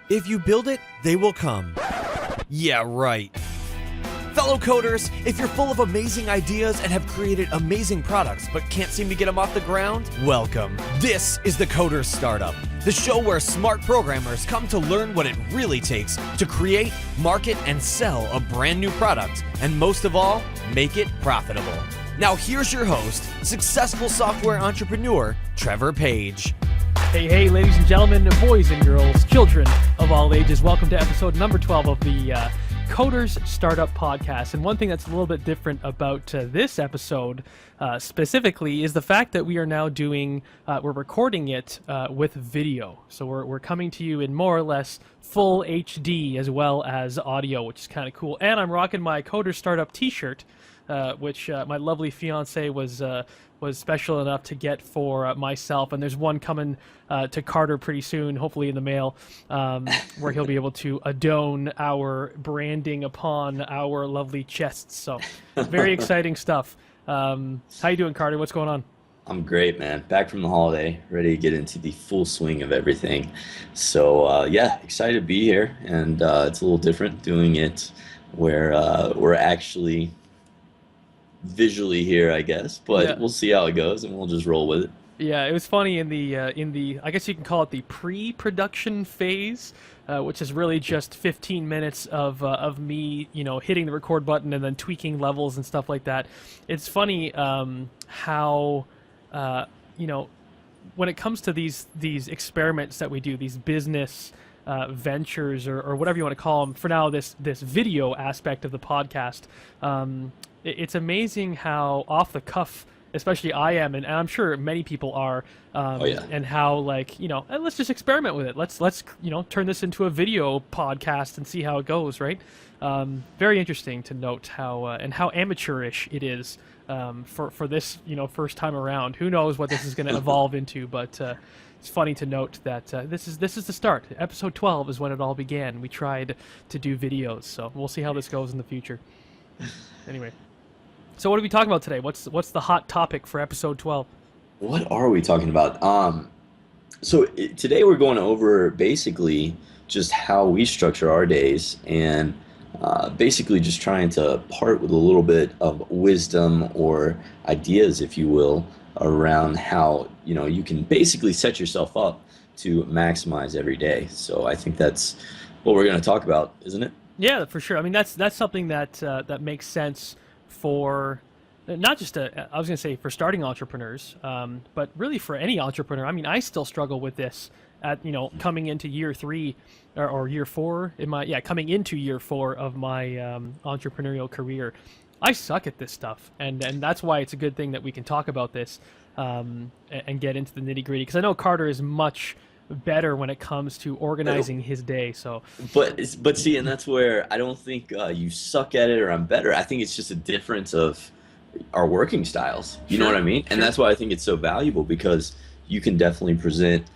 If you build it, they will come. Yeah, right. Fellow coders, if you're full of amazing ideas and have created amazing products but can't seem to get them off the ground, welcome. This is the Coders Startup, the show where smart programmers come to learn what it really takes to create, market, and sell a brand new product, and most of all, make it profitable. Now here's your host, successful software entrepreneur, Trevor Page. Hey, ladies and gentlemen, boys and girls, children of all ages, welcome to episode number 12 of the Coders Startup Podcast. And one thing that's a little bit different about this episode specifically is the fact that we are now we're recording it with video. So we're coming to you in more or less full HD as well as audio, which is kind of cool. And I'm rocking my Coders Startup t-shirt, which my lovely fiance was special enough to get for myself, and there's one coming to Carter pretty soon, hopefully in the mail, where he'll be able to adorn our branding upon our lovely chests. So very exciting stuff. How you doing, Carter? What's going on? I'm great, man. Back from the holiday, ready to get into the full swing of everything. So yeah, excited to be here, and it's a little different doing it where we're actually visually here, I guess, but We'll see how it goes, and we'll just roll with it. Yeah, it was funny in the I guess you can call it the pre-production phase, which is really just 15 minutes of me, hitting the record button and then tweaking levels and stuff like that. It's funny how when it comes to these experiments that we do, these business ventures or whatever you want to call them. For now, this video aspect of the podcast. It's amazing how off the cuff, especially I am, and I'm sure many people are, and how let's just experiment with it. Let's turn this into a video podcast and see how it goes, right? Very interesting to note how amateurish it is for this first time around. Who knows what this is going to evolve into, but it's funny to note that this is the start. Episode 12 is when it all began. We tried to do videos, so we'll see how this goes in the future. Anyway. So what are we talking about today? What's the hot topic for episode 12? What are we talking about? Today we're going over basically just how we structure our days, and basically just trying to part with a little bit of wisdom or ideas, if you will, around how you can basically set yourself up to maximize every day. So I think that's what we're going to talk about, isn't it? Yeah, for sure. I mean, that's something that makes sense for not just for starting entrepreneurs, but really for any entrepreneur. I mean, I still struggle with this at coming into year 3 or year 4 coming into year 4 of my entrepreneurial career. I suck at this stuff, and that's why it's a good thing that we can talk about this and get into the nitty gritty. Because I know Carter is much better when it comes to organizing his day. So, but see, and that's where I don't think you suck at it or I'm better. I think it's just a difference of our working styles. You know what I mean? And that's why I think it's so valuable, because you can definitely present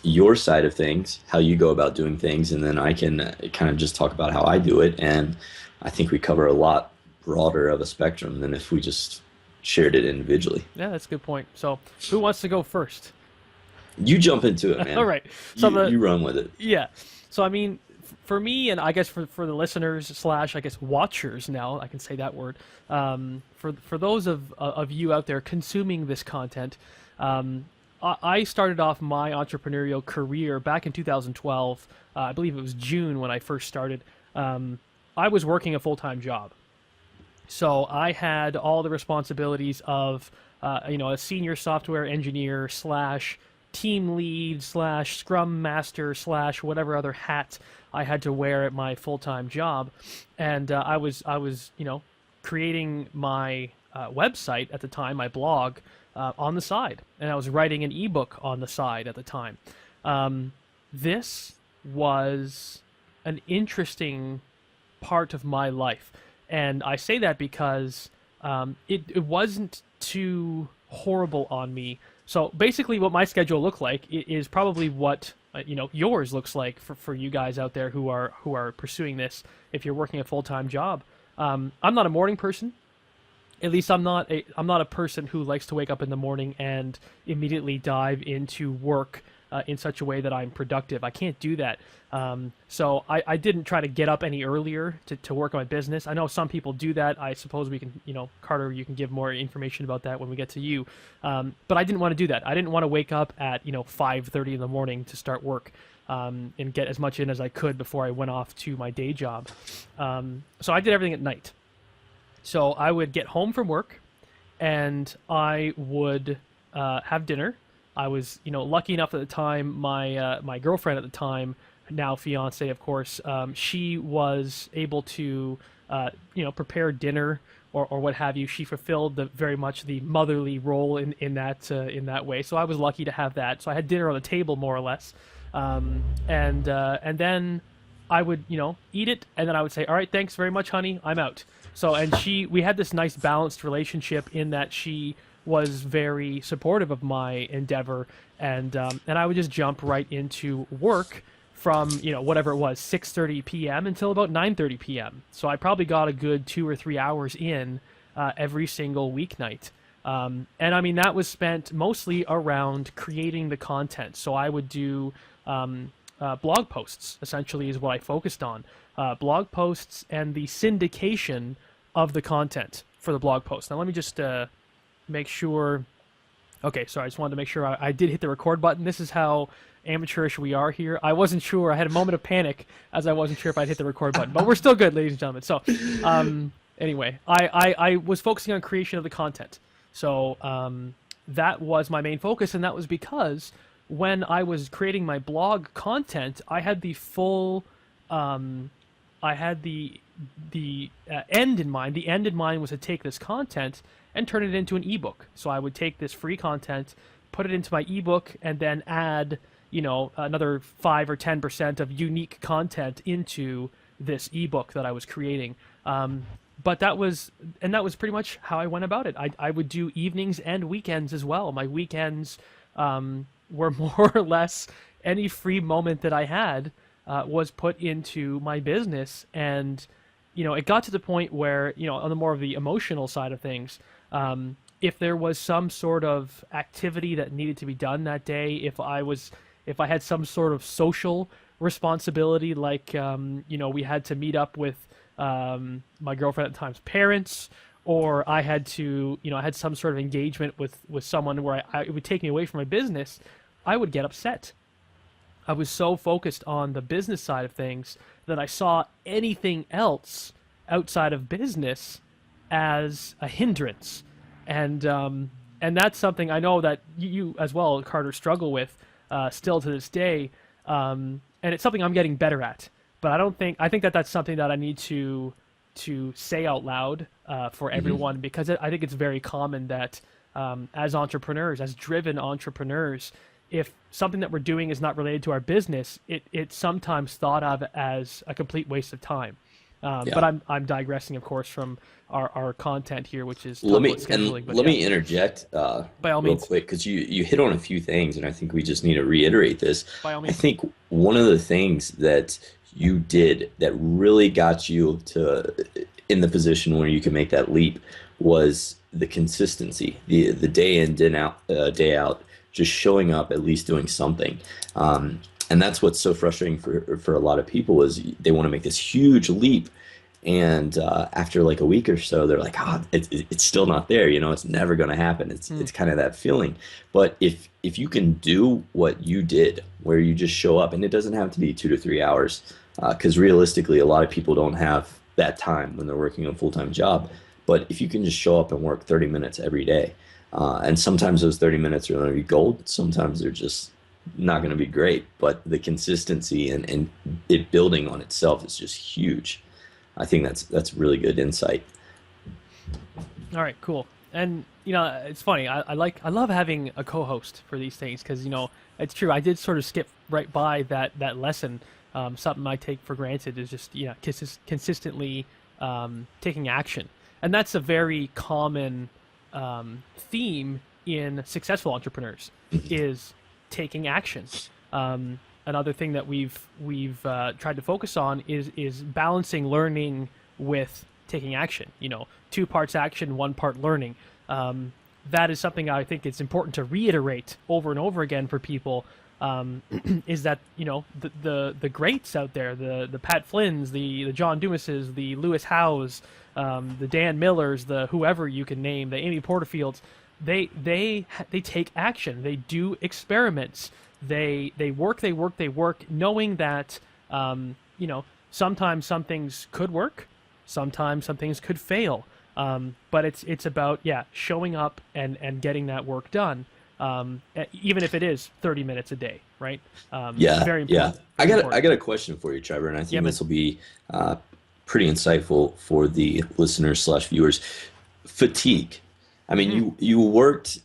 your side of things, how you go about doing things, and then I can kind of just talk about how I do it. And I think we cover a lot broader of a spectrum than if we just shared it individually. Yeah, that's a good point. So who wants to go first? You jump into it, man. All right. So you run with it. Yeah. So, I mean, for me, and I guess for the listeners / I guess watchers now, I can say that word, for those of you out there consuming this content, I started off my entrepreneurial career back in 2012. I believe it was June when I first started. I was working a full-time job. So I had all the responsibilities of, a senior software engineer / team lead / scrum master / whatever other hat I had to wear at my full-time job. And I was creating my website at the time, my blog, on the side. And I was writing an ebook on the side at the time. This was an interesting part of my life. And I say that because it wasn't too horrible on me. So basically what my schedule looked like is probably what yours looks like for you guys out there who are pursuing this if you're working a full-time job. I'm not a morning person. At least I'm not a person who likes to wake up in the morning and immediately dive into work in such a way that I'm productive. I can't do that. So I didn't try to get up any earlier to work on my business. I know some people do that. I suppose we can, Carter, you can give more information about that when we get to you. But I didn't want to do that. I didn't want to wake up at 5:30 in the morning to start work. And get as much in as I could before I went off to my day job. So I did everything at night. So I would get home from work, and I would have dinner. I was, lucky enough at the time. My girlfriend at the time, now fiance, of course, she was able to, prepare dinner or what have you. She fulfilled very much the motherly role in that way. So I was lucky to have that. So I had dinner on the table more or less. And then I would, eat it, and then I would say, all right, thanks very much, honey, I'm out. So, and we had this nice balanced relationship in that she was very supportive of my endeavor, and I would just jump right into work from, whatever it was, 6:30 p.m. until about 9:30 p.m. So I probably got a good 2 or 3 hours in every single weeknight. And I mean, that was spent mostly around creating the content. So I would do blog posts, essentially, is what I focused on. Blog posts and the syndication of the content for the blog post. Now, let me just make sure. Okay, sorry, I just wanted to make sure I did hit the record button. This is how amateurish we are here. I wasn't sure. I had a moment of panic as I wasn't sure if I'd hit the record button. But we're still good, ladies and gentlemen. So anyway, I was focusing on creation of the content. So that was my main focus, and that was because when I was creating my blog content, I had the full, I had the end in mind. The end in mind was to take this content and turn it into an ebook. So I would take this free content, put it into my ebook, and then add, another 5 or 10% of unique content into this ebook that I was creating. But that was pretty much how I went about it. I would do evenings and weekends as well. My weekends were more or less any free moment that I had was put into my business. And, it got to the point where, on the more of the emotional side of things, if there was some sort of activity that needed to be done that day, if I had some sort of social responsibility, like, we had to meet up with my girlfriend at the time's parents, or I had to, I had some sort of engagement with someone where it would take me away from my business, I would get upset. I was so focused on the business side of things that I saw anything else outside of business as a hindrance. And that's something I know that you as well, Carter, struggle with still to this day. And it's something I'm getting better at. But I think that that's something that I need to say out loud for everyone, because I think it's very common that as entrepreneurs, as driven entrepreneurs, if something that we're doing is not related to our business, it's sometimes thought of as a complete waste of time. But I'm digressing, of course, from our content here, which is scheduling. Let me interject by all real means, quick, because you hit on a few things, and I think we just need to reiterate this. By all means. I think one of the things that you did that really got you in the position where you can make that leap was the consistency, the day in, day out, just showing up, at least doing something. And that's what's so frustrating for a lot of people, is they want to make this huge leap, and after like a week or so, they're like, it's still not there. It's never going to happen. It's kind of that feeling. But if you can do what you did, where you just show up, and it doesn't have to be 2 to 3 hours, because realistically, a lot of people don't have that time when they're working a full-time job. But if you can just show up and work 30 minutes every day, and sometimes those 30 minutes are going to be gold, sometimes they're just not going to be great, but the consistency and it building on itself is just huge. I think that's really good insight. All right, cool. And it's funny. I love having a co-host for these things, because it's true. I did sort of skip right by that lesson. Something I take for granted is just consistently taking action, and that's a very common theme in successful entrepreneurs, is taking action. Another thing that we've tried to focus on is balancing learning with taking action. 2 parts action, 1 part learning. That is something I think it's important to reiterate over and over again for people. is that the greats out there, the Pat Flynn's, the John Dumases, the Lewis Howes, the Dan Millers, the whoever you can name, the Amy Porterfields, they take action. They do experiments. They work, knowing that sometimes some things could work, sometimes some things could fail. But it's about showing up and getting that work done. Even if it is 30 minutes a day, right? Very important. Yeah. I got a question for you, Trevor, and I think this will be pretty insightful for the listeners / viewers. Fatigue. I mean, you worked,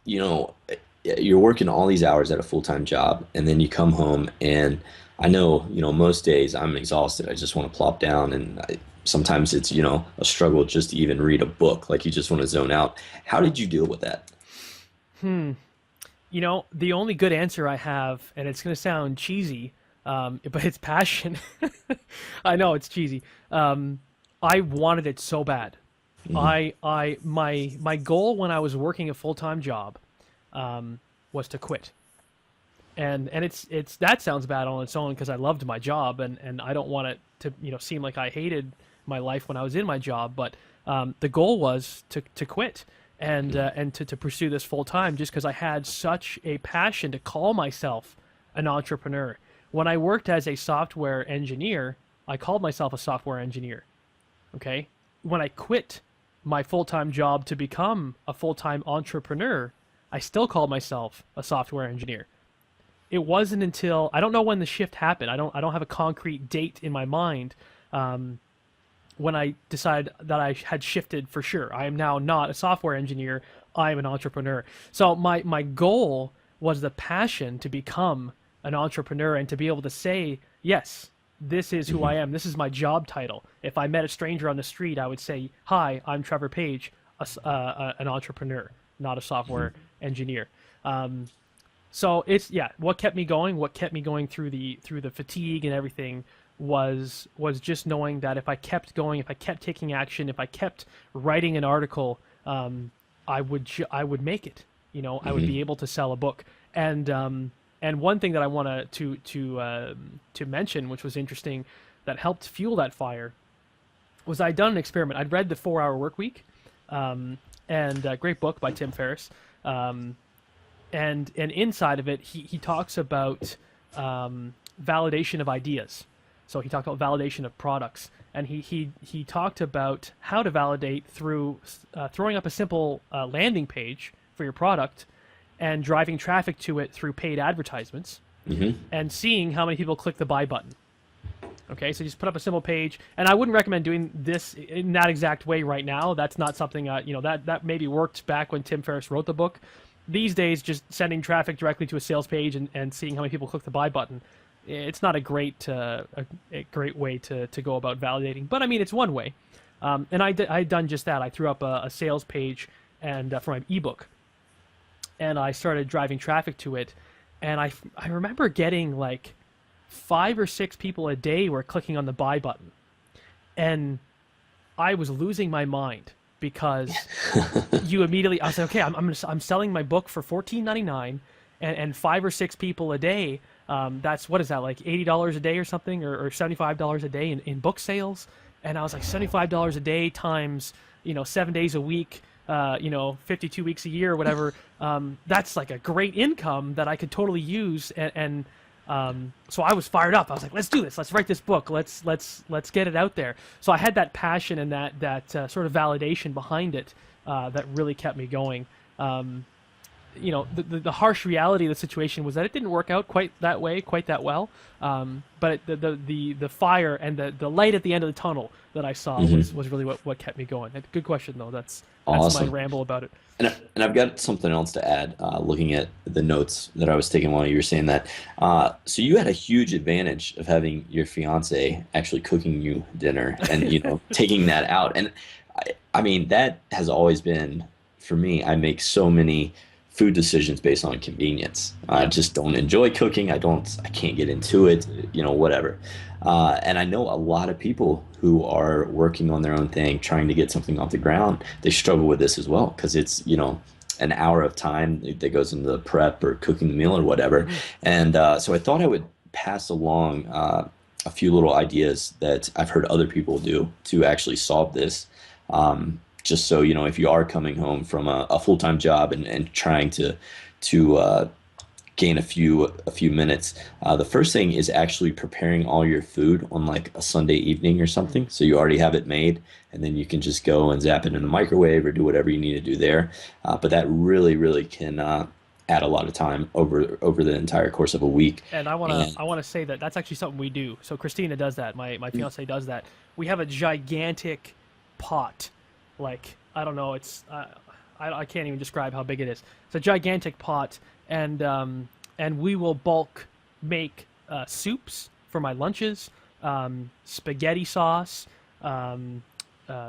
you're working all these hours at a full-time job, and then you come home, and I know, most days I'm exhausted. I just want to plop down, and sometimes it's, a struggle just to even read a book. Like, you just want to zone out. How did you deal with that? The only good answer I have, and it's going to sound cheesy, but it's passion. I know it's cheesy. I wanted it so bad. My goal when I was working a full-time job was to quit. And it's that sounds bad on its own because I loved my job, and I don't want it to seem like I hated my life when I was in my job, but the goal was to quit. And to pursue this full time, just because I had such a passion to call myself an entrepreneur. When I worked as a software engineer, I called myself a software engineer. Okay? When I quit my full-time job to become a full-time entrepreneur, I still called myself a software engineer. It wasn't until I don't know when the shift happened. I don't have a concrete date in my mind. When I decided that I had shifted for sure. I am now not a software engineer. I am an entrepreneur. So my goal was the passion to become an entrepreneur and to be able to say, yes, this is who I am. This is my job title. If I met a stranger on the street, I would say, hi, I'm Trevor Page, an entrepreneur, not a software engineer. So it's, what kept me going through the fatigue and everything was just knowing that if I kept going, if I kept taking action, if I kept writing an article, I would make it. I would be able to sell a book. And one thing that I want to mention, which was interesting, that helped fuel that fire, was I'd done an experiment. I'd read the 4-Hour Workweek, and a great book by Tim Ferriss, and inside of it, he talks about validation of ideas. So he talked about validation of products, and he talked about how to validate through throwing up a simple landing page for your product and driving traffic to it through paid advertisements and seeing how many people click the buy button. Okay, so you just put up a simple page, and I wouldn't recommend doing this in that exact way right now. That's not something that maybe worked back when Tim Ferriss wrote the book. These days, just sending traffic directly to a sales page and seeing how many people click the buy button, it's not a great way to go about validating. But I mean, it's one way. And I'd done just that. I threw up a sales page and for my ebook, and I started driving traffic to it. And I remember getting like 5 or 6 people a day were clicking on the buy button, and I was losing my mind because you immediately, I was like, okay, I'm selling my book for $14.99, and 5 or 6 people a day. That's, what is that, like $80 a day or something, or $75 a day in book sales? And I was like, $75 a day times 7 days a week, 52 weeks a year or whatever. That's like a great income that I could totally use. And so I was fired up. I was like, let's do this. Let's write this book. Let's get it out there. So I had that passion and that sort of validation behind it that really kept me going. The harsh reality of the situation was that it didn't work out quite that well. But the fire and the light at the end of the tunnel that I saw was really what kept me going. Good question though. That's awesome. My ramble about it. And I've got something else to add, looking at the notes that I was taking while you were saying that. So you had a huge advantage of having your fiance actually cooking you dinner and, taking that out. And I mean, that has always been, for me, I make so many food decisions based on convenience. I just don't enjoy cooking. I can't get into it, whatever. And I know a lot of people who are working on their own thing, trying to get something off the ground, they struggle with this as well, because it's, an hour of time that goes into the prep or cooking the meal or whatever. And so I thought I would pass along a few little ideas that I've heard other people do to actually solve this. Just so, if you are coming home from a full-time job and trying to gain a few minutes. The first thing is actually preparing all your food on like a Sunday evening or something. So you already have it made, and then you can just go and zap it in the microwave or do whatever you need to do there. But that really, really can add a lot of time over the entire course of a week. And I wanna say that that's actually something we do. So Christina does that. My fiance does that. We have a gigantic pot. Like, I don't know. It's I can't even describe how big it is. It's a gigantic pot. And we will bulk make soups for my lunches, spaghetti sauce,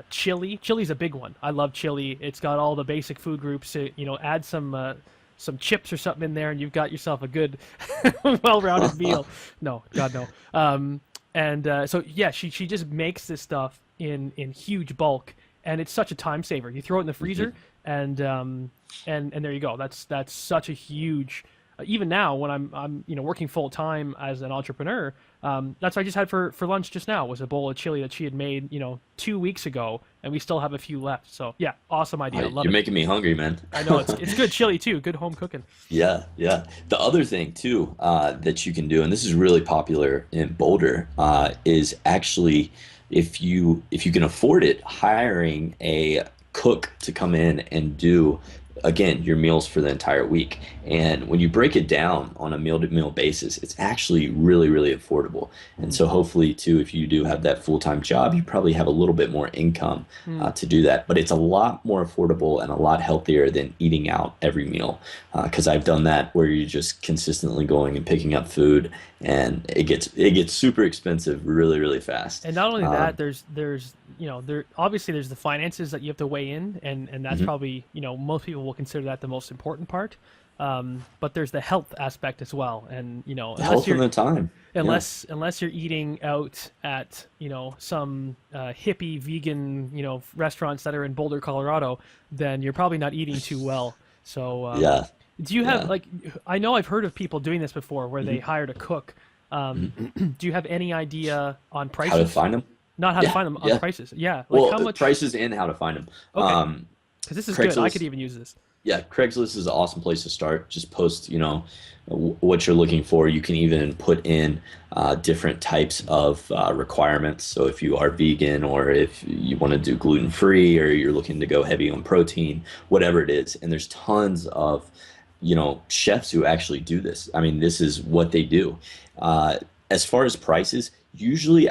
chili. Chili's a big one. I love chili. It's got all the basic food groups. Add some chips or something in there, and you've got yourself a good, well-rounded meal. No, God no. So yeah, she just makes this stuff in huge bulk, and it's such a time saver. You throw it in the freezer, and there you go. That's such a huge. Even now, when I'm working full time as an entrepreneur, that's what I just had for lunch just now was a bowl of chili that she had made 2 weeks ago, and we still have a few left. So yeah, awesome idea. Love You're it. making me hungry, man. I know it's good chili too. Good home cooking. Yeah, yeah. The other thing too that you can do, and this is really popular in Boulder, is actually if you can afford it, hiring a cook to come in and do, again, your meals for the entire week. And when you break it down on a meal-to-meal basis, it's actually really, really affordable. And so hopefully, too, if you do have that full-time job, you probably have a little bit more income to do that. But it's a lot more affordable and a lot healthier than eating out every meal. Because I've done that where you're just consistently going and picking up food, and it gets super expensive really, really fast. And not only that, there's obviously there's the finances that you have to weigh in, and that's probably most people will consider that the most important part. But there's the health aspect as well, and Health and the time. Unless you're eating out at some hippie vegan restaurants that are in Boulder, Colorado, then you're probably not eating too well. So Yeah. do you have I know I've heard of people doing this before where they hired a cook. Do you have any idea on prices? How to find them? Not how to find them, on prices. Yeah. Well, how much prices and how to find them. Okay. Because this is good. I could even use this. Yeah, Craigslist is an awesome place to start. Just post, what you're looking for. You can even put in different types of requirements. So if you are vegan, or if you want to do gluten-free, or you're looking to go heavy on protein, whatever it is. And there's tons of, chefs who actually do this. I mean, this is what they do. As far as prices, usually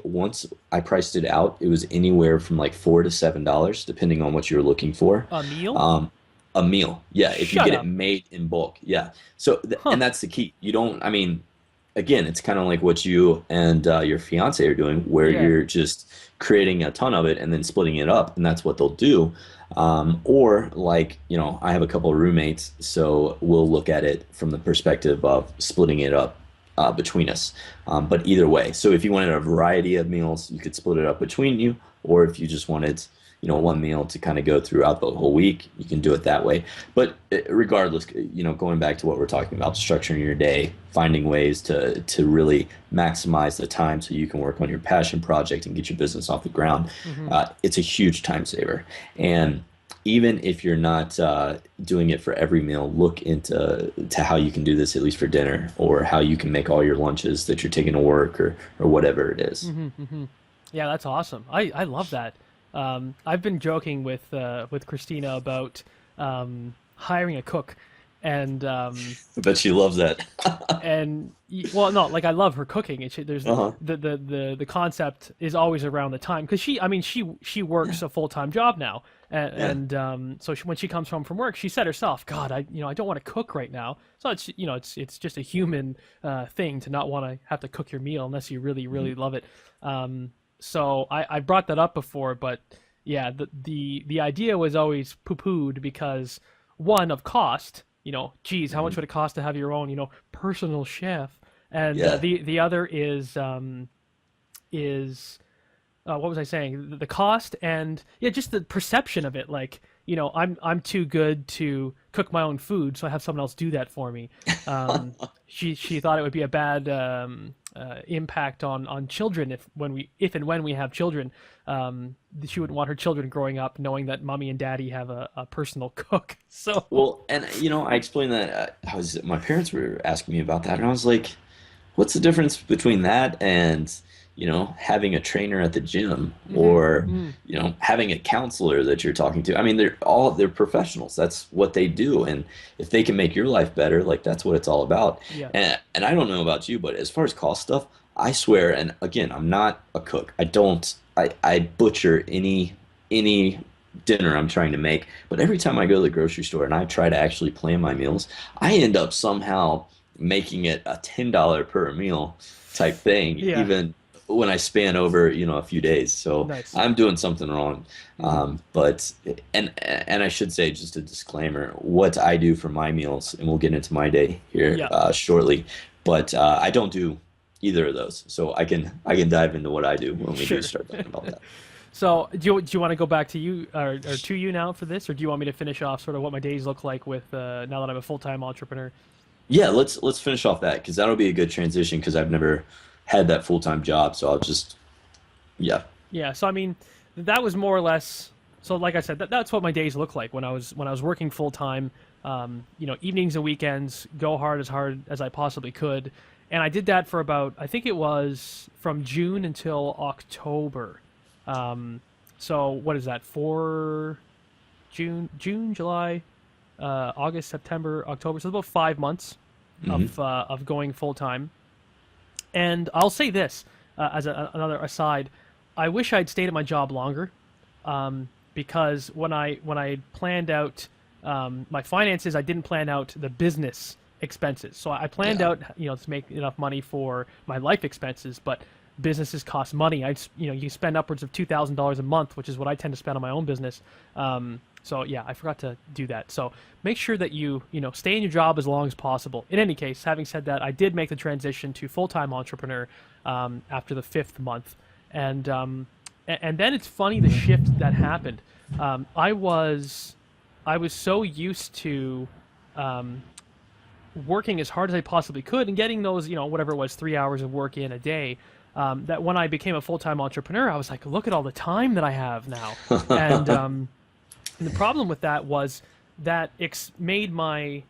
once I priced it out, it was anywhere from like $4 to $7, depending on what you're looking for. A meal? A meal, yeah. If Shut you get up. it made in bulk, yeah. So, and that's the key. You don't. I mean, again, it's kind of like what you and your fiance are doing, where you're just creating a ton of it and then splitting it up, and that's what they'll do. Or like, I have a couple of roommates, so we'll look at it from the perspective of splitting it up between us. But either way, so if you wanted a variety of meals, you could split it up between you, or if you just wanted one meal to kind of go throughout the whole week, you can do it that way. But regardless, going back to what we're talking about, structuring your day, finding ways to really maximize the time so you can work on your passion project and get your business off the ground, it's a huge time saver. And even if you're not doing it for every meal, look into how you can do this at least for dinner, or how you can make all your lunches that you're taking to work, or whatever it is. Yeah, that's awesome. I love that. I've been joking with Christina about hiring a cook, and I bet she loves that. well, no, like I love her cooking. There's the concept is always around the time, because she works a full-time job now, and so when she comes home from work, she said herself, God, I don't want to cook right now. So it's just a human thing to not want to have to cook your meal unless you really really love it. So I brought that up before, but yeah, the idea was always poo-pooed because, one, of cost. Geez, how much would it cost to have your own, personal chef? And the other is what was I saying? The cost, and just the perception of it. Like, I'm too good to cook my own food, so I have someone else do that for me. She thought it would be a bad impact on children if and when we have children. She wouldn't want her children growing up knowing that mommy and daddy have a personal cook. So Well, and I explained that my parents were asking me about that, and I was like, what's the difference between that and, having a trainer at the gym or, having a counselor that you're talking to? I mean, they're professionals. That's what they do. And if they can make your life better, like that's what it's all about. yeah, And I don't know about you, but as far as cost stuff, I swear, and again, I'm not a cook. I butcher any dinner I'm trying to make. But every time I go to the grocery store and I try to actually plan my meals, I end up somehow making it a $10 per meal type thing, yeah, even when I span over, a few days. So nice. I'm doing something wrong. But and I should say, just a disclaimer, what I do for my meals, and we'll get into my day here Yeah, shortly. But I don't do either of those, so I can dive into what I do when we sure. do start talking about that. So do you want to go back to you or to you now for this, or do you want me to finish off sort of what my days look like with now that I'm a full-time entrepreneur? Yeah, let's finish off that because that'll be a good transition because I've never had that full-time job, so I'll just yeah. Yeah, so I mean, that was more or less. So like I said, that's what my days look like when I was working full time. Evenings and weekends, go hard as I possibly could, and I did that for about, I think it was from June until October. So what is that? For June, July, August, September, October. So about 5 months of going full time. And I'll say this as another aside: I wish I'd stayed at my job longer, because when I planned out my finances, I didn't plan out the business expenses. So I planned Yeah. out, to make enough money for my life expenses, but businesses cost money. You spend upwards of $2,000 a month, which is what I tend to spend on my own business. So yeah, I forgot to do that. So make sure that you stay in your job as long as possible. In any case, having said that, I did make the transition to full-time entrepreneur after the 5th month, and then it's funny the shift that happened. I was so used to working as hard as I possibly could and getting those whatever it was 3 hours of work in a day. That when I became a full-time entrepreneur, I was like, look at all the time that I have now, and the problem with that was that made my,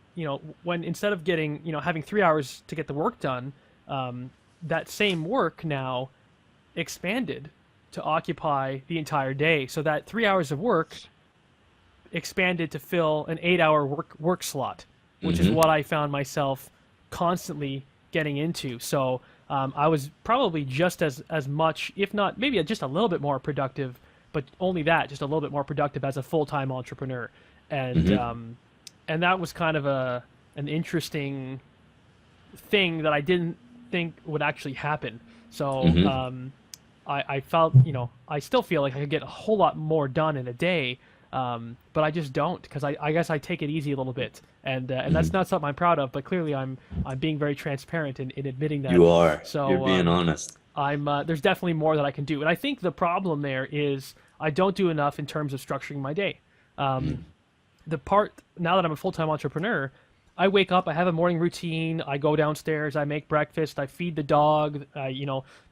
when instead of getting, having 3 hours to get the work done, that same work now expanded to occupy the entire day. So that 3 hours of work expanded to fill an 8-hour work slot, which is what I found myself constantly getting into. So I was probably just as much, if not maybe just a little bit more productive, but only that, just a little bit more productive as a full-time entrepreneur. And and that was kind of an interesting thing that I didn't think would actually happen. So I felt, I still feel like I could get a whole lot more done in a day, but I just don't, because I guess I take it easy a little bit, and that's not something I'm proud of. But clearly, I'm being very transparent in admitting that. You are. So You're being honest. There's definitely more that I can do, and I think the problem there is I don't do enough in terms of structuring my day. The part now that I'm a full-time entrepreneur, I wake up, I have a morning routine, I go downstairs, I make breakfast, I feed the dog,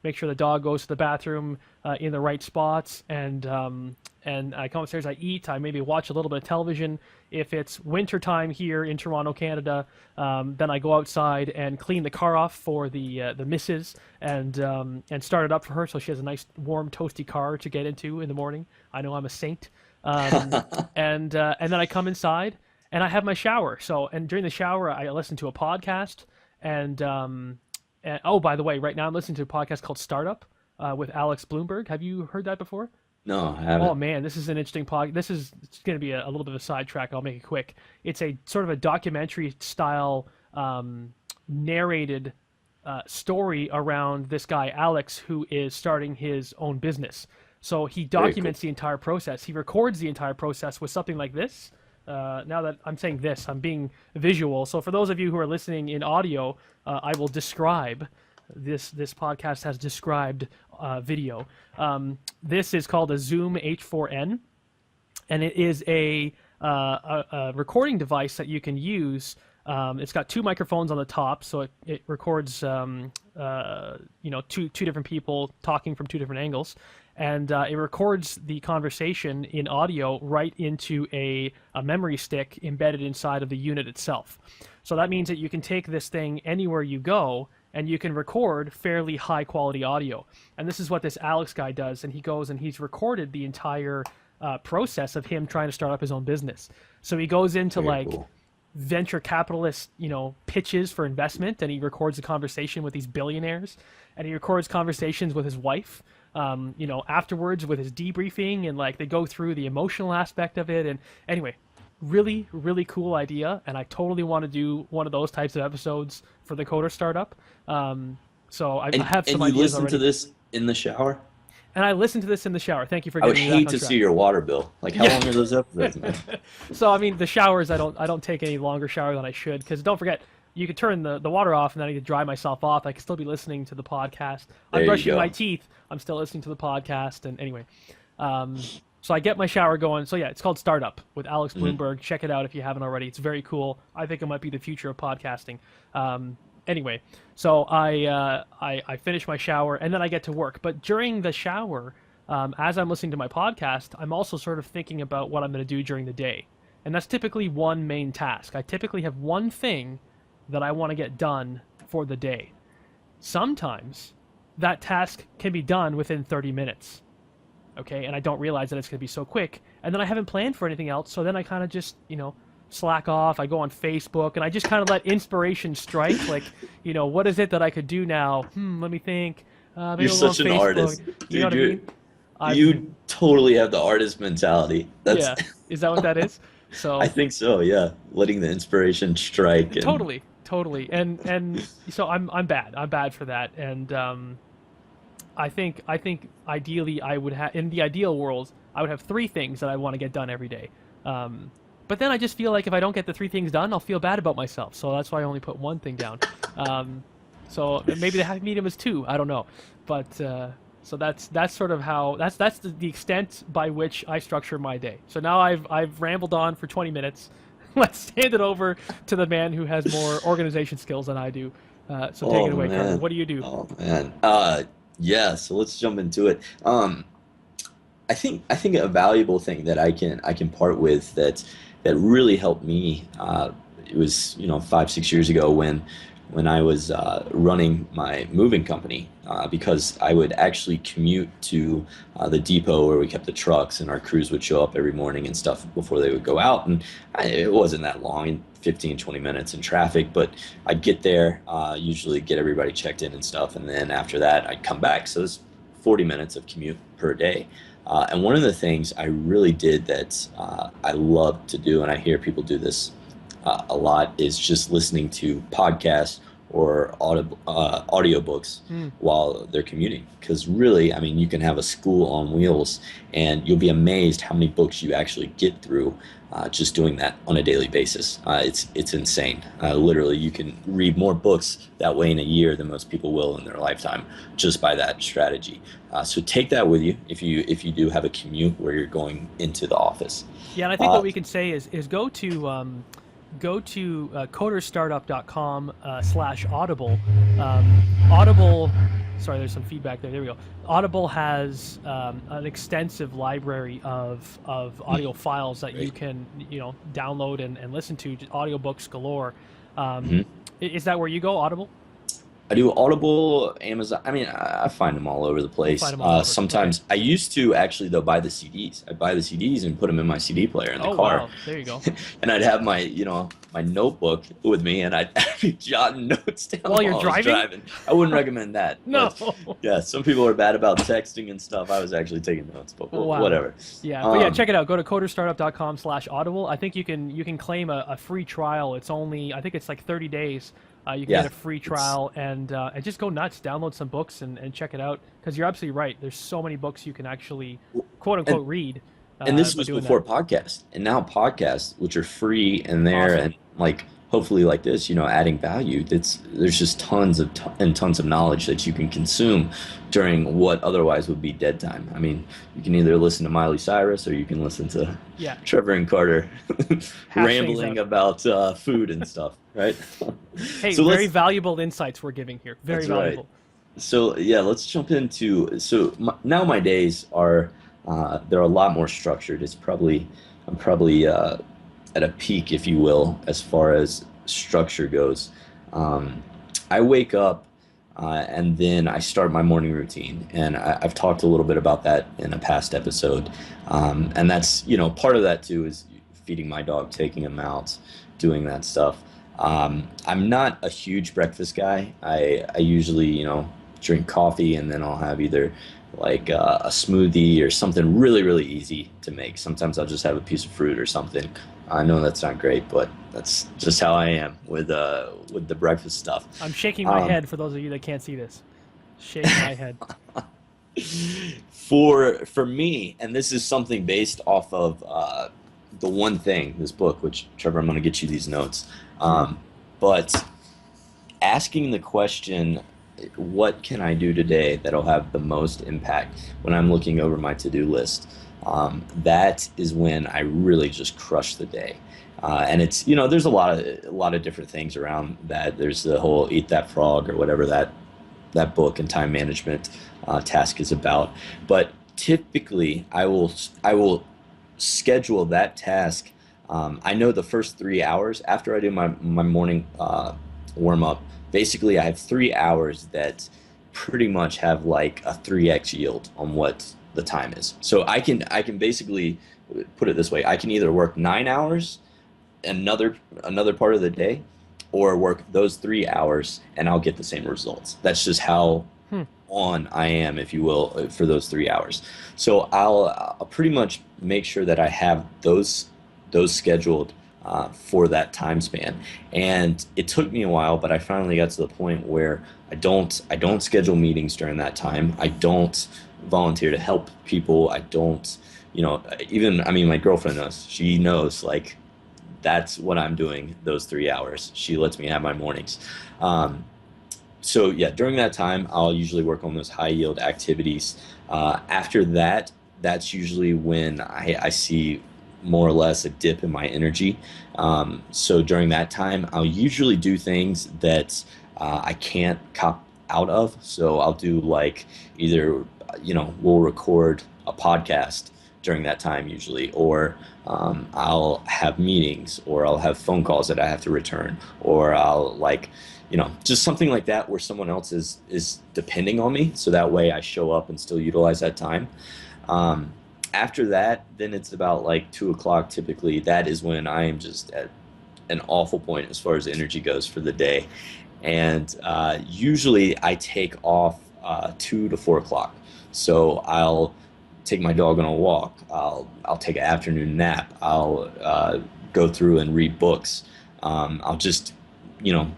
make sure the dog goes to the bathroom in the right spots, and I come upstairs, I eat, I maybe watch a little bit of television. If it's winter time here in Toronto, Canada, then I go outside and clean the car off for the missus and start it up for her so she has a nice warm toasty car to get into in the morning. I know I'm a saint. And then I come inside and I have my shower. And during the shower, I listen to a podcast. And oh, by the way, right now I'm listening to a podcast called Startup with Alex Bloomberg. Have you heard that before? No, I haven't. Oh man, this is an interesting podcast. It's going to be a little bit of a sidetrack. I'll make it quick. It's a sort of a documentary style narrated story around this guy Alex, who is starting his own business. So he documents the entire process. He records the entire process with something like this. Now that I'm saying this, I'm being visual. So for those of you who are listening in audio, I will describe. This podcast has described video. This is called a Zoom H4n. and it is a recording device that you can use. It's got two microphones on the top, so it records two different people talking from two different angles, and it records the conversation in audio right into a memory stick embedded inside of the unit itself. So that means that you can take this thing anywhere you go, and you can record fairly high quality audio. And this is what this Alex guy does, and he goes and he's recorded the entire process of him trying to start up his own business. So he goes into Very cool. venture capitalist, pitches for investment, and he records a conversation with these billionaires, and he records conversations with his wife, afterwards with his debriefing, and they go through the emotional aspect of it. And anyway, really, really cool idea, and I totally want to do one of those types of episodes for the Coder Startup. So I have some ideas already. And you listen to this in the shower? And I listen to this in the shower. Thank you for I would giving me that hate to contract. see your water bill. How long are those episodes, man? So the showers, I don't take any longer shower than I should, because don't forget, you could turn the water off and then I need to dry myself off. I can still be listening to the podcast. There I'm you brushing go. my teeth. I'm still listening to the podcast. And anyway, so I get my shower going. So yeah, it's called Startup with Alex Bloomberg. Check it out if you haven't already. It's very cool. I think it might be the future of podcasting. Anyway, so I finish my shower and then I get to work. But during the shower, as I'm listening to my podcast, I'm also sort of thinking about what I'm going to do during the day. And that's typically one main task. I typically have one thing that I want to get done for the day. Sometimes that task can be done within 30 minutes. Okay, and I don't realize that it's going to be so quick. And then I haven't planned for anything else, so then I kind of just, slack off. I go on Facebook, and I just kind of let inspiration strike. What is it that I could do now? Let me think. Maybe You're I'll go on such an Facebook. artist. You know what I mean? You totally have the artist mentality. Yeah, is that what that is? So I think so, yeah. Letting the inspiration strike. And Totally. And so I'm bad. I'm bad for that. And I think ideally I would have, in the ideal world, I would have 3 things that I want to get done every day. But then I just feel like if I don't get the 3 things done, I'll feel bad about myself. So that's why I only put 1 thing down. So maybe the happy medium is 2. I don't know. But so that's sort of how that's the extent by which I structure my day. So now I've rambled on for 20 minutes. Let's hand it over to the man who has more organization skills than I do. So take it away, Carter. What do you do? Oh man. Yeah, so let's jump into it. I think a valuable thing that I can part with that really helped me. It was 5-6 years ago when I was running my moving company, because I would actually commute to the depot where we kept the trucks, and our crews would show up every morning and stuff before they would go out. And it wasn't that long, 15-20 minutes in traffic, but I'd get there, usually get everybody checked in and stuff, and then after that I'd come back. So it's 40 minutes of commute per day. And one of the things I really did that I love to do, and I hear people do this a lot, is just listening to podcasts or audiobooks while they're commuting. Because really, you can have a school on wheels, and you'll be amazed how many books you actually get through just doing that on a daily basis. It's insane. Literally, you can read more books that way in a year than most people will in their lifetime, just by that strategy. So take that with you if you do have a commute where you're going into the office. Yeah, and I think what we can say is go to coderstartup.com/audible. Audible, sorry, there's some feedback there. There we go. Audible has an extensive library of audio files that you can download and listen to, audiobooks galore. Is that where you go, Audible? I do Audible, Amazon. I find them all over the place. Sometimes I used to actually though buy the CDs. I buy the CDs and put them in my CD player in the car. Wow. There you go. And I'd have my my notebook with me, and I'd be jotting notes down while you're I was driving. I wouldn't recommend that. No. But, yeah, some people are bad about texting and stuff. I was actually taking notes, but Wow. whatever. Yeah, but yeah, check it out. Go to coderstartup.com/audible. I think you can claim a free trial. It's only, I think it's like 30 days. You can get a free trial and just go nuts. Download some books and check it out, because you're absolutely right. There's so many books you can actually quote unquote read. And this was before podcasts, and now podcasts, which are free and there, Awesome. and hopefully like this, adding value. There's just tons of knowledge that you can consume during what otherwise would be dead time. I mean, you can either listen to Miley Cyrus or you can listen to Yeah. Trevor and Carter Hash rambling things out. about food and stuff, right? Hey, So very let's valuable insights we're giving here. Very That's right. valuable. So yeah, let's jump into now my days are they're a lot more structured. I'm probably at a peak, if you will, as far as structure goes. Um, I wake up and then I start my morning routine, and I've talked a little bit about that in a past episode. And that's part of that too is feeding my dog, taking him out, doing that stuff. I'm not a huge breakfast guy. I usually, drink coffee and then I'll have either like a smoothie or something really, really easy to make. Sometimes I'll just have a piece of fruit or something. I know that's not great, but that's just how I am with the breakfast stuff. I'm shaking my Um, head for those of you that can't see this. Shaking my head. for me, and this is something based off of the one thing, this book, which Trevor, I'm going to get you these notes. But asking the question, what can I do today that'll have the most impact when I'm looking over my to-do list? That is when I really just crush the day. And it's, there's a lot of different things around that. There's the whole eat that frog or whatever that book and time management task is about. But typically I will schedule that task. I know the first 3 hours after I do my morning warm up, basically I have 3 hours that pretty much have like a 3x yield on what the time is. So I can basically put it this way. I can either work 9 hours another part of the day, or work those 3 hours and I'll get the same results. That's just how on I am, if you will, for those 3 hours. So I'll pretty much make sure that I have those scheduled for that time span. And it took me a while, but I finally got to the point where I don't schedule meetings during that time. I don't volunteer to help people. I don't, even, I mean, my girlfriend knows. She knows, like, that's what I'm doing those 3 hours. She lets me have my mornings. So yeah, during that time, I'll usually work on those high yield activities. After that, that's usually when I see more or less a dip in my energy. So during that time, I'll usually do things that I can't cop out of. So I'll do like either, we'll record a podcast during that time usually, or I'll have meetings, or I'll have phone calls that I have to return, or I'll just something like that where someone else is depending on me. So that way I show up and still utilize that time. After that, then it's about like 2 o'clock typically. That is when I am just at an awful point as far as energy goes for the day. And usually I take off 2 to 4 o'clock. So I'll take my dog on a walk. I'll take an afternoon nap. I'll go through and read books. I'll just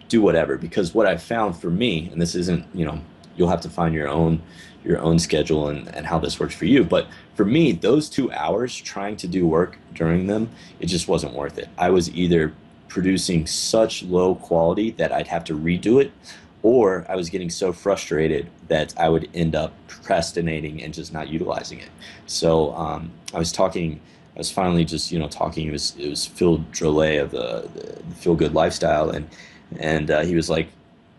do whatever, because what I've found for me, and this isn't, you'll have to find your own schedule and how this works for you. But for me, those 2 hours trying to do work during them, it just wasn't worth it. I was either producing such low quality that I'd have to redo it, or I was getting so frustrated that I would end up procrastinating and just not utilizing it. So I was finally just talking. It was Phil Drolet of the Feel Good Lifestyle, and he was like,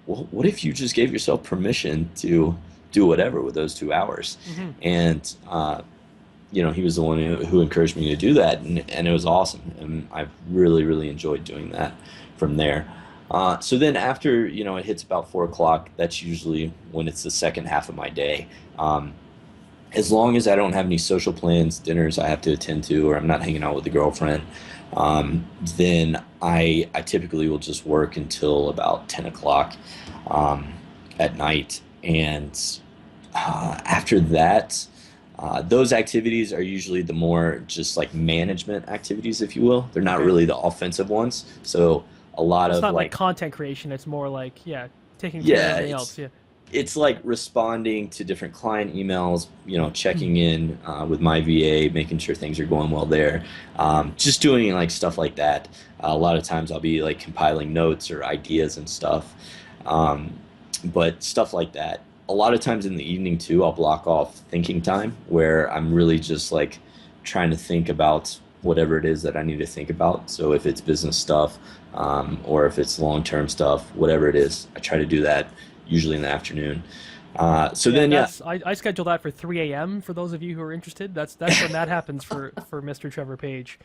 well, what if you just gave yourself permission to do whatever with those 2 hours? Mm-hmm. And he was the one who encouraged me to do that, and it was awesome, and I've really, really enjoyed doing that from there. So then after it hits about 4 o'clock, that's usually when it's the second half of my day. As long as I don't have any social plans, dinners I have to attend to, or I'm not hanging out with the girlfriend, then I typically will just work until about 10 o'clock at night. And after that, those activities are usually the more just like management activities, if you will. They're not really the offensive ones. So a lot It's of not like content creation. It's more like taking care of yeah, everything else. Yeah. it's like responding to different client emails, checking in with my VA, making sure things are going well there. Just doing like stuff like that. A lot of times I'll be like compiling notes or ideas and stuff. Um, but stuff like that. A lot of times in the evening too, I'll block off thinking time where I'm really just like trying to think about whatever it is that I need to think about. So if it's business stuff, or if it's long-term stuff, whatever it is, I try to do that usually in the afternoon. So Yeah, then, yeah, I schedule that for 3 a.m. for those of you who are interested. That's when that happens for Mr. Trevor Page.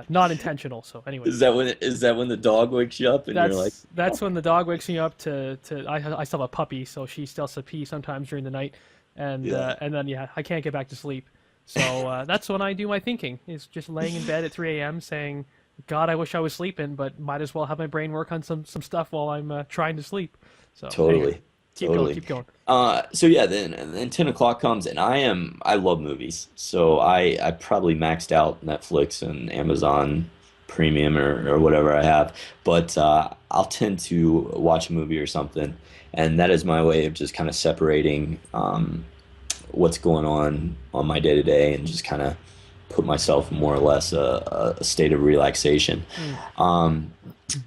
Not intentional. So anyway, is that when the dog wakes you up and you're like, that's when the dog wakes me up to I still have a puppy, so she still has to pee sometimes during the night, yeah, and then yeah, I can't get back to sleep. So that's when I do my thinking. Is just laying in bed at 3 a.m. saying, God, I wish I was sleeping, but might as well have my brain work on some stuff while I'm trying to sleep. So anyway, totally, totally. keep going. So yeah, then 10 o'clock comes, and I love movies, so I probably maxed out Netflix and Amazon Premium or whatever I have, but I'll tend to watch a movie or something, and that is my way of just kind of separating what's going on my day to day, and just kind of put myself in more or less a state of relaxation. Um,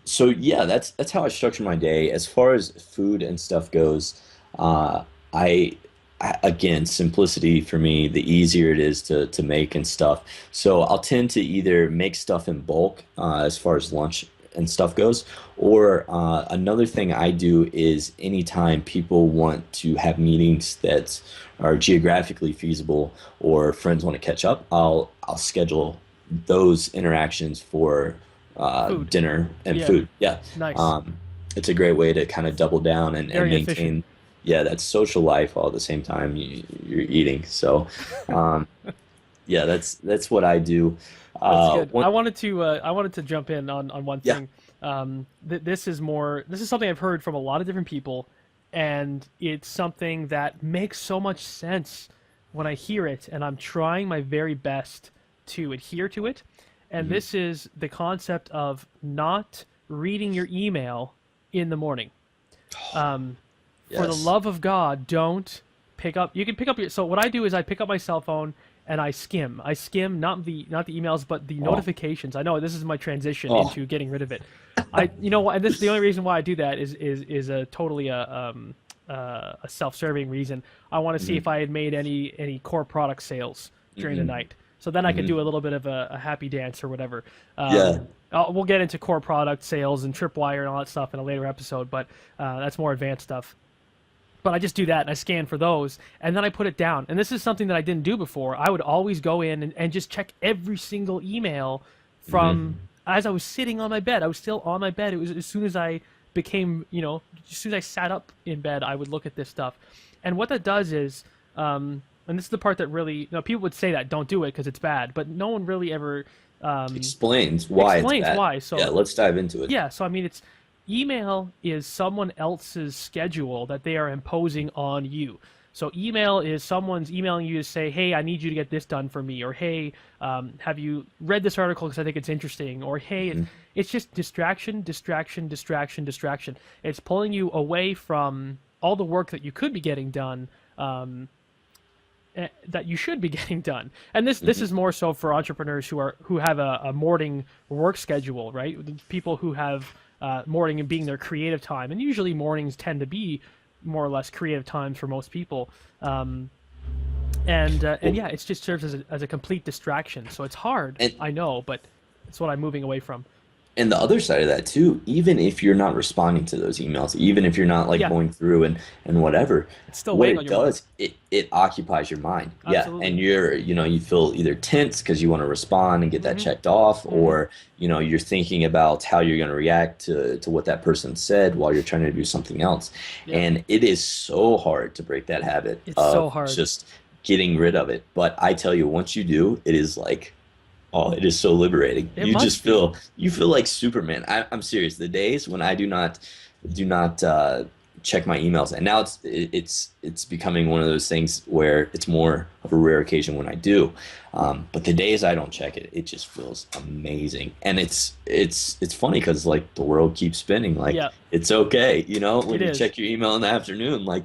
so yeah, that's how I structure my day. As far as food and stuff goes, uh, I, again, simplicity for me. The easier it is to make and stuff. So I'll tend to either make stuff in bulk as far as lunch and stuff goes, or another thing I do is anytime people want to have meetings that are geographically feasible or friends want to catch up, I'll schedule those interactions for Food. dinner and Yeah, food. Yeah. nice. Um, it's a great way to kind of double down and Very efficient. maintain, yeah, that social life while at the same time you're eating. So, um, yeah, that's what I do. That's good. One, I wanted to jump in on one yeah. thing. This is something I've heard from a lot of different people, and it's something that makes so much sense when I hear it, and I'm trying my very best to adhere to it. And Mhm. this is the concept of not reading your email in the morning. Um, for the Yes. love of God, don't pick up. You can pick up your. So what I do is I pick up my cell phone and I skim. I skim not the emails, but the Oh, notifications. I know this is my transition oh. into getting rid of it. You know what? And this is the only reason why I do that is a totally a self-serving reason. I want to see Mhm. if I had made any core product sales during the Mhm. night. So then I could Mhm. do a little bit of a happy dance or whatever. Yeah. We'll get into core product sales and tripwire and all that stuff in a later episode, but that's more advanced stuff. But I just do that and I scan for those and then I put it down. And this is something that I didn't do before. I would always go in and just check every single email from Mhm. as I was sitting on my bed. I was still on my bed. It was as soon as I became, as soon as I sat up in bed, I would look at this stuff. And what that does is, and this is the part that really, people would say that don't do it because it's bad, but no one really ever um, Explains why it's explains bad. why. Yeah, So let's dive into it. yeah, so I mean, it's email is someone else's schedule that they are imposing on you. So email is someone's emailing you to say, "Hey, I need you to get this done for me," or "Hey, have you read this article because I think it's interesting," or "Hey," Mhm. it's just distraction, distraction, distraction, distraction. It's pulling you away from all the work that you could be getting done. That you should be getting done. And this Mhm. is more so for entrepreneurs who have a morning work schedule, right? The people who have morning and being their creative time, and usually mornings tend to be more or less creative times for most people. Um, and Well, yeah, it just serves as a complete distraction. So it's hard, and I know, but it's what I'm moving away from. And the other side of that too, even if you're not responding to those emails, even if you're not like Yeah, going through and whatever, it's still what weighing on it your mind. does, it occupies your mind. Yeah. Absolutely. And you feel either tense because you want to respond and get that Hmm. checked off, Hmm. or, you're thinking about how you're going to react to what that person said while you're trying to do something else. Yeah, And it is so hard to break that habit it's so of hard. just getting rid of it. But I tell you, once you do, it is like, oh, it is so liberating. It must be. You feel like Superman. I'm serious. The days when I do not check my emails, and now it's becoming one of those things where it's more of a rare occasion when I do. But the days I don't check it, it just feels amazing, and it's funny because like the world keeps spinning. Like Yeah, it's okay, it when you is. check your email in the afternoon, like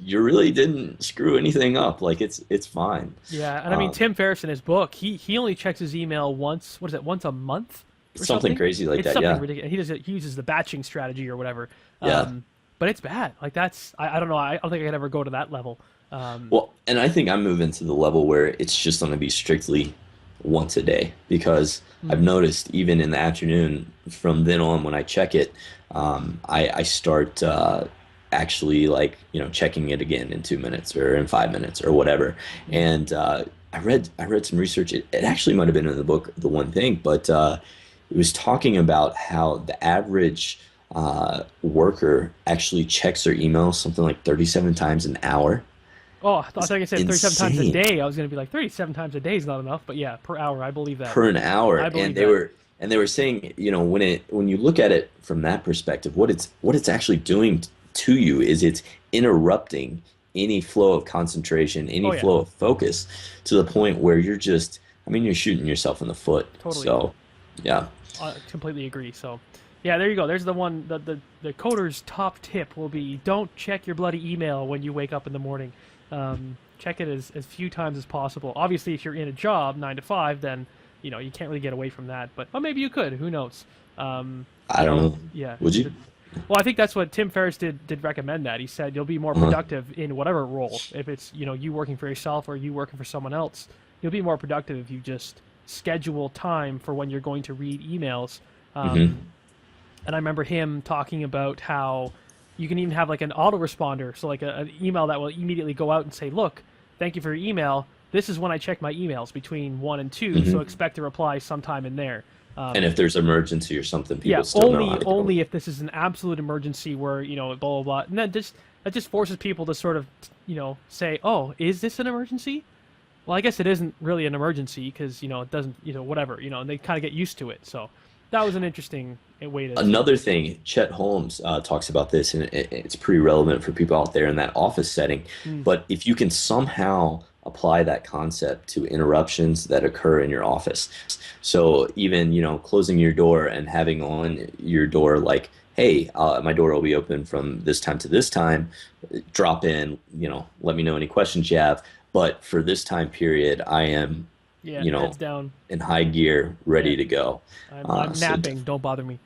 you really didn't screw anything up. Like it's fine. Yeah, and I mean Tim Ferriss in his book, he only checks his email once. What is it? Once a month or Something something? crazy like It's that. something Yeah. ridiculous. He uses the batching strategy or whatever. Yeah. But it's bad. Like that's I don't know. I don't think I could ever go to that level. Well, and I think I'm moving to the level where it's just going to be strictly once a day because I've Mm, noticed even in the afternoon from then on when I check it, I start actually like checking it again in 2 minutes or in 5 minutes or whatever. yeah. And I read some research. It actually might have been in the book, The One Thing, but it was talking about how the average worker actually checks their email something like 37 times an hour. Oh, I It's thought you said 37 times a insane. day. I was gonna be like 37 times a day is not enough, but yeah, per hour. I believe that. Per an hour, I and believe they that. were and they were saying, when you look at it from that perspective, what it's actually doing to you is it's interrupting any flow of concentration, any Oh yeah, flow of focus to the point where you're just, I mean, you're shooting yourself in the foot. totally. So, yeah. I completely agree. So, yeah, there you go. There's the one. The coder's top tip will be don't check your bloody email when you wake up in the morning. Check it as few times as possible. Obviously, if you're in a job 9 to 5, then you can't really get away from that. But maybe you could. Who knows? I don't know. Yeah. Would you? Well, I think that's what Tim Ferriss did recommend that. He said you'll be more Uh-huh. productive in whatever role. If it's, you working for yourself or you working for someone else, you'll be more productive if you just schedule time for when you're going to read emails. Hmm. And I remember him talking about how you can even have like an autoresponder, so like an email that will immediately go out and say, "Look, thank you for your email. This is when I check my emails between 1 and 2, so Hmm. expect a reply sometime in there." And if there's emergency or something, Yeah, people still know how to go. only if this is an absolute emergency where blah blah blah, and then that just forces people to sort of say, "Oh, is this an emergency?" Well, I guess it isn't really an emergency because it doesn't whatever and they kind of get used to it. So that was an interesting way to sort of. Another thing, Chet Holmes talks about this, and it's pretty relevant for people out there in that office setting. Mm, But if you can somehow apply that concept to interruptions that occur in your office, so even closing your door and having on your door like, "Hey, my door will be open from this time to this time. Drop in. Let me know any questions you have. But for this time period, I am, yeah, you know, heads down. in high gear, Yeah, ready to go." I'm So napping. Don't bother me.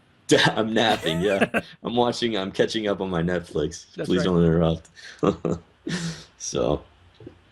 I'm napping, yeah. I'm catching up on my Netflix. That's Please right. don't interrupt. So,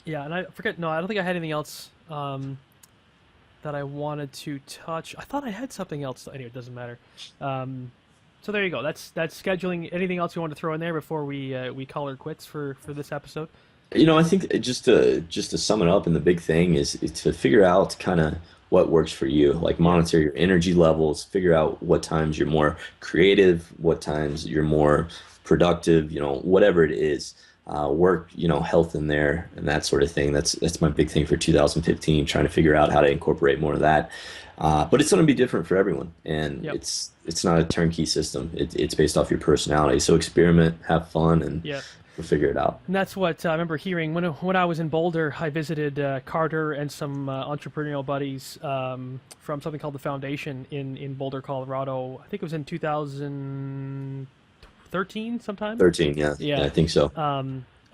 Yeah, and I forget. No, I don't think I had anything else that I wanted to touch. I thought I had something else. Anyway, it doesn't matter. So there you go. That's scheduling. Anything else you want to throw in there before we call her quits for this episode? I think just to sum it up, and the big thing is to figure out kind of what works for you. Like Yeah. monitor your energy levels, figure out what times you're more creative, what times you're more productive, whatever it is. Work, health in there and that sort of thing. That's my big thing for 2015, trying to figure out how to incorporate more of that. But it's going to be different for everyone, and Yep. it's not a turnkey system. It's based off your personality. So experiment, have fun, and Yeah. we'll figure it out. And that's what I remember hearing when I was in Boulder. I visited Carter and some entrepreneurial buddies from something called the Foundation in Boulder, Colorado. I think it was in 2013 sometime. 13, yeah, Yeah. I think so. I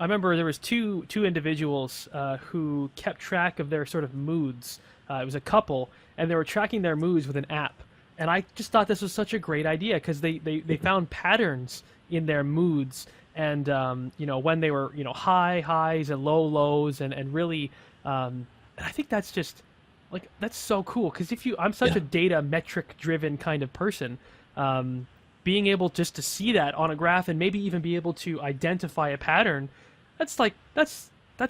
remember there was two individuals who kept track of their sort of moods. It was a couple, and they were tracking their moods with an app. And I just thought this was such a great idea because they found patterns in their moods, and when they were high highs and low lows, and really, and I think that's just like that's so cool because I'm such Yeah. a data metric driven kind of person. Being able just to see that on a graph and maybe even be able to identify a pattern, that's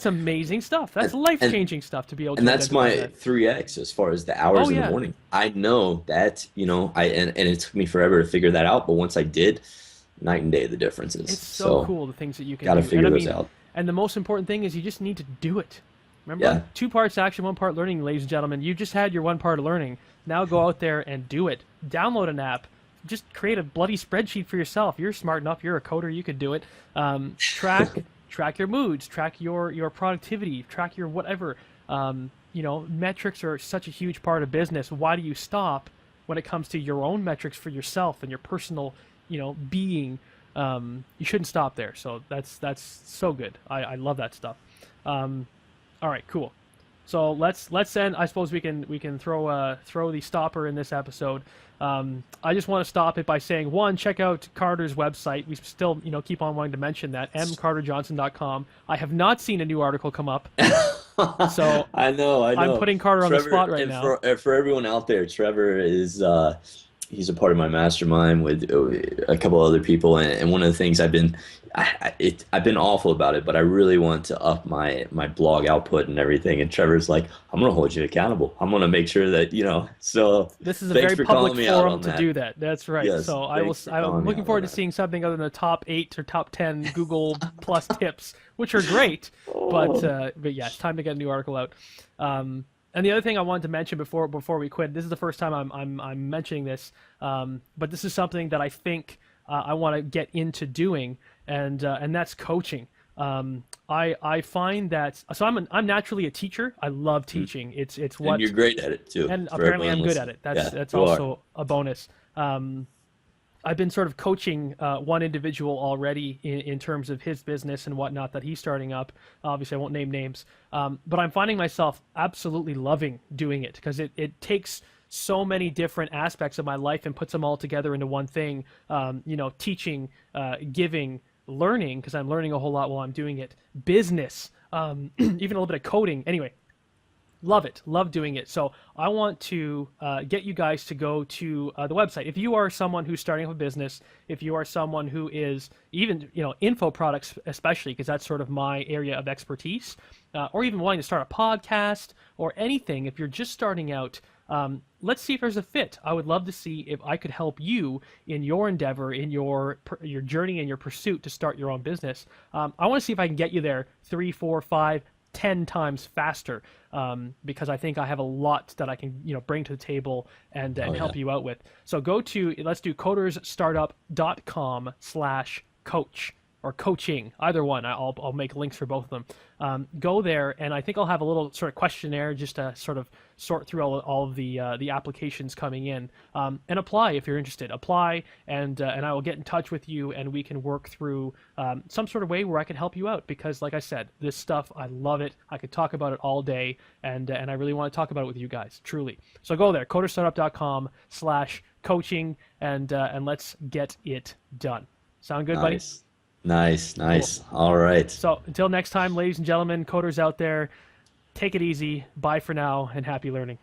amazing stuff. That's And life and changing stuff to be able to and that's identify my that. 3x as far as the hours Oh in the yeah, morning. I know that, and it took me forever to figure that out, but once I did, night and day the differences. it's so So, cool the things that you can got to do. And figure I those mean, out. and the most important thing is you just need to do it. Remember, Yeah. 2 parts action, 1 part learning, ladies and gentlemen. You just had your 1 part of learning. Now go out there and do it. Download an app. Just create a bloody spreadsheet for yourself. You're smart enough. You're a coder. You could do it. Track your moods. Track your productivity. Track your whatever. Metrics are such a huge part of business. Why do you stop when it comes to your own metrics for yourself and your personal, being? you shouldn't stop there. So that's so good. I love that stuff. All right, cool. So let's end. I suppose we can throw the stopper in this episode. I just want to stop it by saying, one, check out Carter's website. We still keep on wanting to mention that, mcarterjohnson.com. I have not seen a new article come up, so I know. I'm putting Carter on the spot right now. For everyone out there, Trevor is he's a part of my mastermind with a couple other people, and one of the things I've been awful about it, but I really want to up my blog output and everything. And Trevor's like, I'm gonna hold you accountable. I'm gonna make sure that So this is a very public forum to do that. That's right. Yes, so I'm looking forward to seeing something other than the top 8 or top 10 Google Plus tips, which are great. But yeah, it's time to get a new article out. And the other thing I wanted to mention before we quit, this is the first time I'm mentioning this, but this is something that I think I want to get into doing, and that's coaching. I find that, so I'm naturally a teacher. I love teaching. It's what, and you're great at it too. And apparently I'm good at it. That's also a bonus. I've been sort of coaching one individual already in terms of his business and whatnot that he's starting up. Obviously, I won't name names, but I'm finding myself absolutely loving doing it because it takes so many different aspects of my life and puts them all together into one thing. Teaching, giving, learning, because I'm learning a whole lot while I'm doing it. Business, even a little bit of coding. Anyway. Love it. Love doing it. So I want to get you guys to go to the website. If you are someone who's starting up a business, if you are someone who is even, info products especially, because that's sort of my area of expertise, or even wanting to start a podcast or anything, if you're just starting out, let's see if there's a fit. I would love to see if I could help you in your endeavor, in your journey and your pursuit to start your own business. I want to see if I can get you there 3, 4, 5, 10 times faster, because I think I have a lot that I can bring to the table and help you out with. So go to, let's do coderstartup.com/coach or coaching, either one. I'll make links for both of them. Go there, and I think I'll have a little sort of questionnaire just to sort of sort through all of the applications coming in, and apply if you're interested. Apply, and I will get in touch with you, and we can work through some sort of way where I can help you out. Because, like I said, this stuff, I love it. I could talk about it all day, and I really want to talk about it with you guys, truly. So go there, coderstartup.com/coaching, and let's get it done. Sound good, buddy? Nice. Cool. All right. So until next time, ladies and gentlemen, coders out there, take it easy. Bye for now, and happy learning.